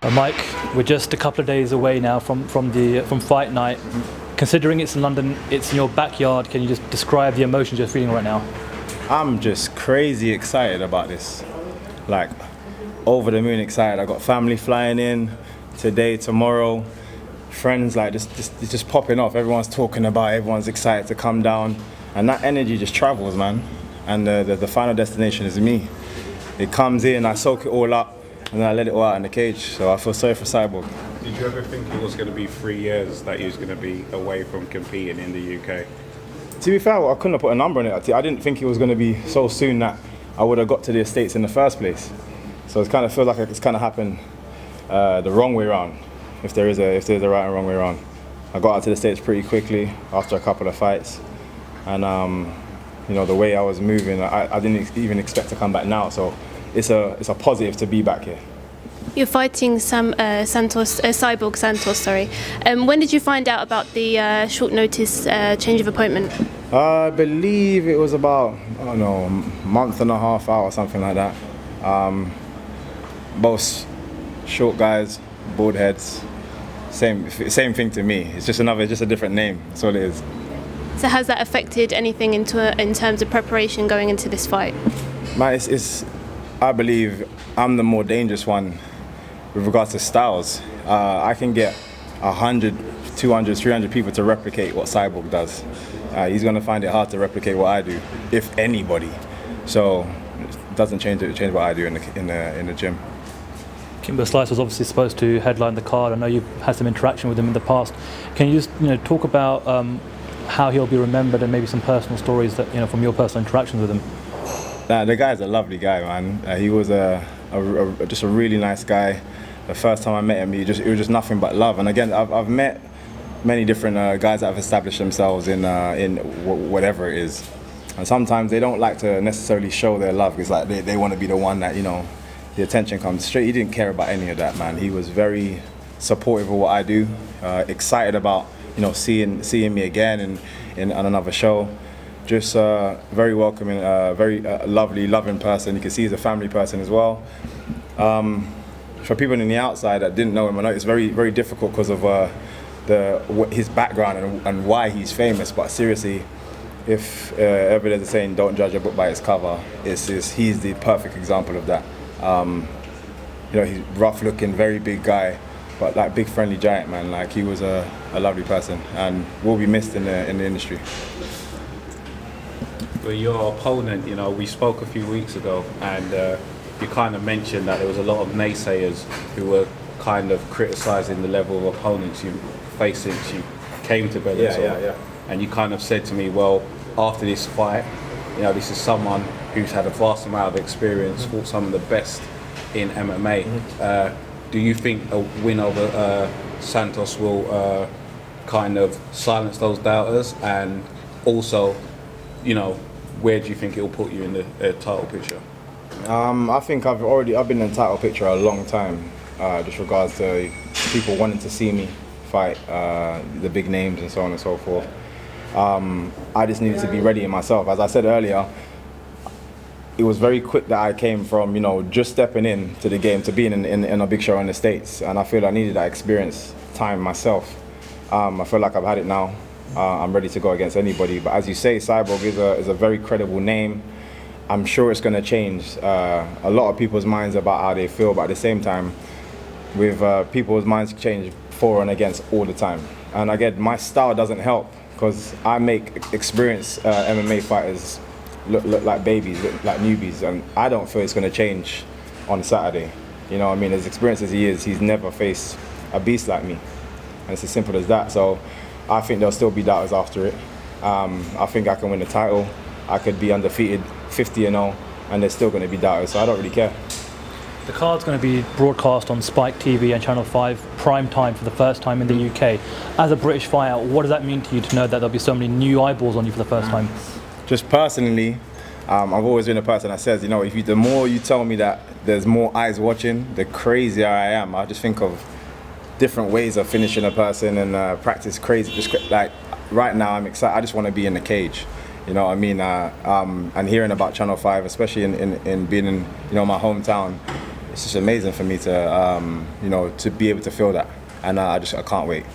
Mike, we're just a couple of days away now from fight night. Considering it's in London, it's in your backyard, can you just describe the emotions you're feeling right now? I'm just crazy excited about this. Like, over the moon excited. I got family flying in today, tomorrow. Friends like just popping off. Everyone's talking about it, everyone's excited to come down. And that energy just travels, man. And the final destination is me. It comes in, I soak it all up, and then I let it all out in the cage. So I feel sorry for Cyborg. Did you ever think it was going to be 3 years that he was going to be away from competing in the UK? To be fair, I couldn't have put a number on it. I didn't think it was going to be so soon that I would have got to the States in the first place. So it kind of feels like it's kind of happened the wrong way around, if there's a right and wrong way around. I got out to the States pretty quickly after a couple of fights, and the way I was moving, I didn't even expect to come back now. So it's a positive to be back here. You're fighting Cyborg Santos, sorry. When did you find out about the short notice change of appointment? I believe it was about, I don't know, a month and a half out or something like that. Both short guys, bald heads, same thing to me. It's just a different name, that's all it is. So has that affected anything in terms of preparation going into this fight? Man, I believe I'm the more dangerous one with regards to styles. I can get 100, 200, 300 people to replicate what Cyborg does. He's going to find it hard to replicate what I do, if anybody. So it doesn't change what I do in the gym. Kimbo Slice was obviously supposed to headline the card. I know you've had some interaction with him in the past. Can you just talk about how he'll be remembered and maybe some personal stories that from your personal interactions with him? The guy's a lovely guy, man. He was just a really nice guy. The first time I met him, it was just nothing but love. And again, I've met many different guys that have established themselves in whatever it is. And sometimes they don't like to necessarily show their love. It's like they want to be the one that the attention comes straight. He didn't care about any of that, man. He was very supportive of what I do, excited about seeing me again on another show. Just very welcoming, very lovely, loving person. You can see he's a family person as well. For people on the outside that didn't know him, I know it's very, very difficult because of his background and why he's famous. But seriously, if ever there's a saying, "Don't judge a book by its cover," he's the perfect example of that. He's rough-looking, very big guy, but like big friendly giant, man. Like he was a lovely person and will be missed in the industry. Well, your opponent, we spoke a few weeks ago, and you kind of mentioned that there was a lot of naysayers who were kind of criticising the level of opponents you faced since you came to Bellator. Yeah. And you kind of said to me, well, after this fight, this is someone who's had a vast amount of experience, fought some of the best in MMA. Do you think a win over Santos will kind of silence those doubters? And also, where do you think it will put you in the title picture? I think I've been in the title picture a long time, just regards to people wanting to see me fight the big names and so on and so forth. I just needed to be ready in myself. As I said earlier, it was very quick that I came from just stepping into the game to being in a big show in the States, and I feel I needed that experience time myself. I feel like I've had it now. I'm ready to go against anybody. But as you say, Cyborg is a very credible name. I'm sure it's going to change a lot of people's minds about how they feel. But at the same time, with people's minds change for and against all the time. And again, my style doesn't help because I make experienced MMA fighters look like babies, look like newbies. And I don't feel it's going to change on Saturday. As experienced as he is, he's never faced a beast like me. And it's as simple as that. So I think there'll still be doubters after it. I think I can win the title. I could be undefeated, 50-0, and there's still going to be doubters, so I don't really care. The card's going to be broadcast on Spike TV and Channel 5 prime time for the first time in the UK. As a British fighter, what does that mean to you to know that there'll be so many new eyeballs on you for the first time? Just personally, I've always been a person that says, the more you tell me that there's more eyes watching, the crazier I am. I just think of different ways of finishing a person and practice crazy. Just like right now, I'm excited. I just want to be in the cage. And hearing about Channel 5, especially in being in my hometown, it's just amazing for me to, you know, to be able to feel that. And I can't wait.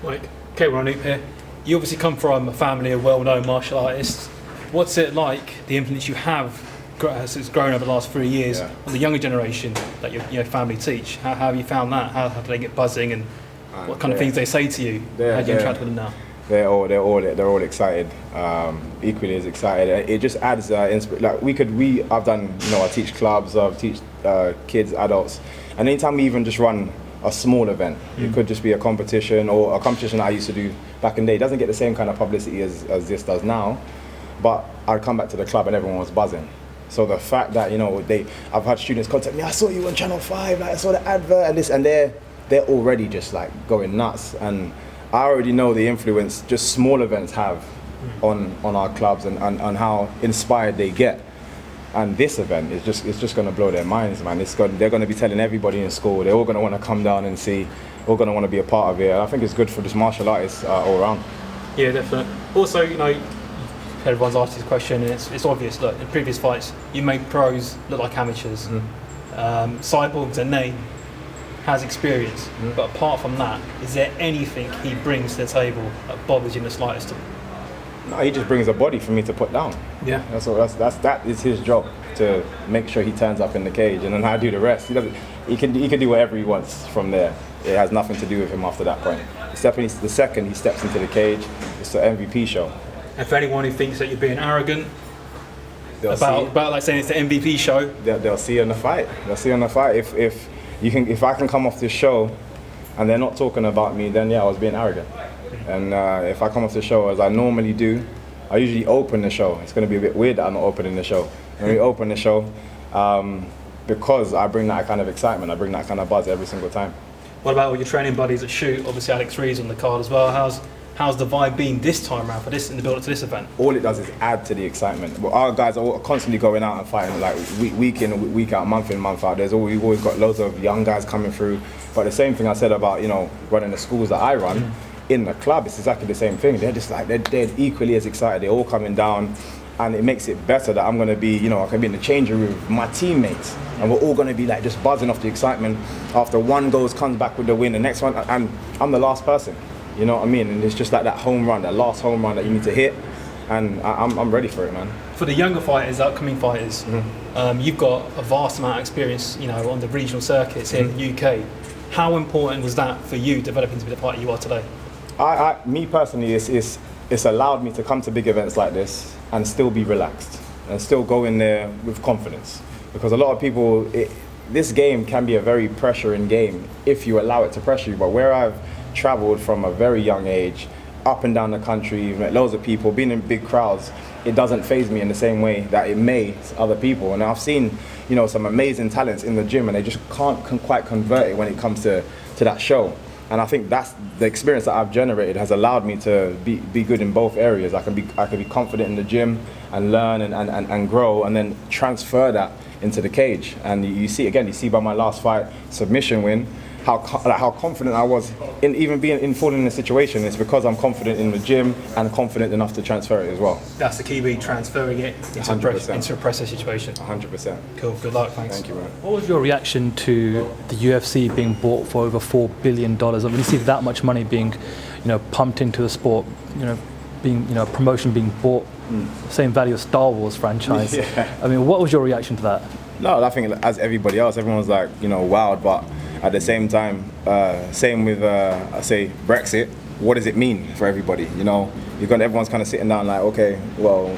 Mike, okay, we're on loop here. You obviously come from a family of well-known martial artists. What's it like, the influence you have as it's grown over the last 3 years on the younger generation that your family teach? How have you found that? How do they get buzzing, and what kind of things they say to you? How do you interact with them now? They're all excited, equally as excited. It just adds like I've done, you know, I teach clubs, I teach kids, adults, and anytime we even just run a small event, it could just be a competition or a competition that I used to do back in the day. It doesn't get the same kind of publicity as this does now, but I'd come back to the club and everyone was buzzing. So the fact that, you know, I've had students contact me, I saw you on Channel 5, like I saw the advert and this, and they're already just like going nuts. And I already know the influence just small events have on our clubs and how inspired they get. And this event is just going to blow their minds, man. They're going to be telling everybody in school. They're all going to want to come down and see. All going to want to be a part of it. And I think it's good for just martial artists all around. Yeah, definitely. Also, you know, everyone's asked this question, and it's obvious. Look, in previous fights, you made pros look like amateurs. Cyborg's a name, has experience, but apart from that, is there anything he brings to the table that bothers you in the slightest? No, he just brings a body for me to put down. Yeah. That is his job, to make sure he turns up in the cage, and then I do the rest. He can do whatever he wants from there. It has nothing to do with him after that point. The second he steps into the cage, it's the MVP show. And for anyone who thinks that you're being arrogant about like saying it's the MVP show, they'll see in the fight. They'll see in the fight. If I can come off this show and they're not talking about me, then yeah, I was being arrogant. And if I come off the show as I normally do, I usually open the show. It's going to be a bit weird that I'm not opening the show. When we open the show, because I bring that kind of excitement, I bring that kind of buzz every single time. What about all your training buddies at Shoot? Obviously Alex Reed's on the card as well. How's the vibe been this time around in the build up to this event? All it does is add to the excitement. Well, our guys are constantly going out and fighting, like week in, week out, month in, month out. We've always got loads of young guys coming through. But the same thing I said about, you know, running the schools that I run, in the club, it's exactly the same thing. They're just like, they're equally as excited. They're all coming down, and it makes it better that I'm going to be, you know, I can be in the changing room with my teammates, and we're all going to be like just buzzing off the excitement. After one comes back with the win, the next one, and I'm the last person. You know what I mean? And it's just like that home run, that last home run that you need to hit, and I'm ready for it, man. For the younger fighters, upcoming fighters, you've got a vast amount of experience, you know, on the regional circuits here in the UK. How important was that for you developing to be the fighter you are today? Me personally, it's allowed me to come to big events like this and still be relaxed and still go in there with confidence. Because a lot of people, this game can be a very pressuring game if you allow it to pressure you. But where I've traveled from a very young age, up and down the country, met loads of people, been in big crowds, it doesn't faze me in the same way that it may other people. And I've seen, you know, some amazing talents in the gym, and they just can't quite convert it when it comes to that show. And I think that's the experience that I've generated has allowed me to be good in both areas. I can be confident in the gym and learn and grow, and then transfer that into the cage. And you see by my last fight, submission win, how confident I was in even being falling in a situation. It's because I'm confident in the gym and confident enough to transfer it as well. That's the key, be transferring it into a pressure situation. 100%. Cool, good luck, thanks. Thank you, man. What was your reaction to the UFC being bought for over $4 billion? I mean, you see that much money being, you know, pumped into the sport, you know, being, you know, promotion being bought, same value as Star Wars franchise. Yeah. I mean, what was your reaction to that? No, I think as everybody else, everyone was like, you know, wowed, but at the same time, same with, I say, Brexit, what does it mean for everybody? You know, everyone's kind of sitting down like, okay, well,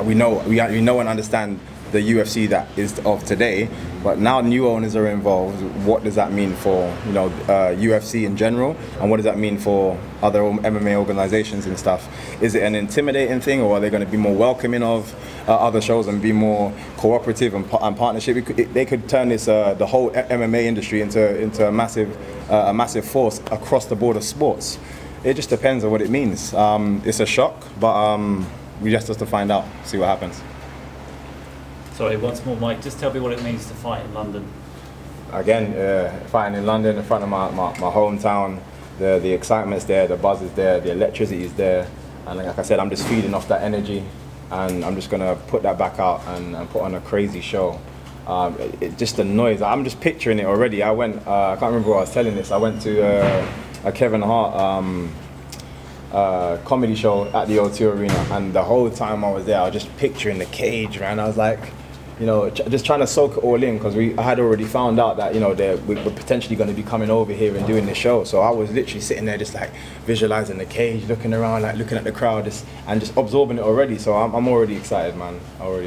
we know and understand the UFC that is of today, but now new owners are involved. What does that mean for, you know, UFC in general, and what does that mean for other MMA organizations and stuff? Is it an intimidating thing, or are they going to be more welcoming of other shows and be more cooperative and partnership? They could turn this the whole MMA industry into a massive force across the board of sports. It just depends on what it means. It's a shock, but we just have to find out, see what happens. Sorry, once more, Mike, just tell me what it means to fight in London. Again, fighting in London in front of my hometown, the excitement's there, the buzz is there, the electricity is there, and like I said, I'm just feeding off that energy, and I'm just going to put that back out and put on a crazy show. Just the noise. I'm just picturing it already. I went. I can't remember where I was telling this. I went to a Kevin Hart comedy show at the O2 Arena, and the whole time I was there, I was just picturing the cage, man. I was like, you know, just trying to soak it all in, because I had already found out that, you know, we were potentially going to be coming over here and doing the show. So I was literally sitting there just like visualizing the cage, looking around, like looking at the crowd, and just absorbing it already. So I'm already excited, man. Already.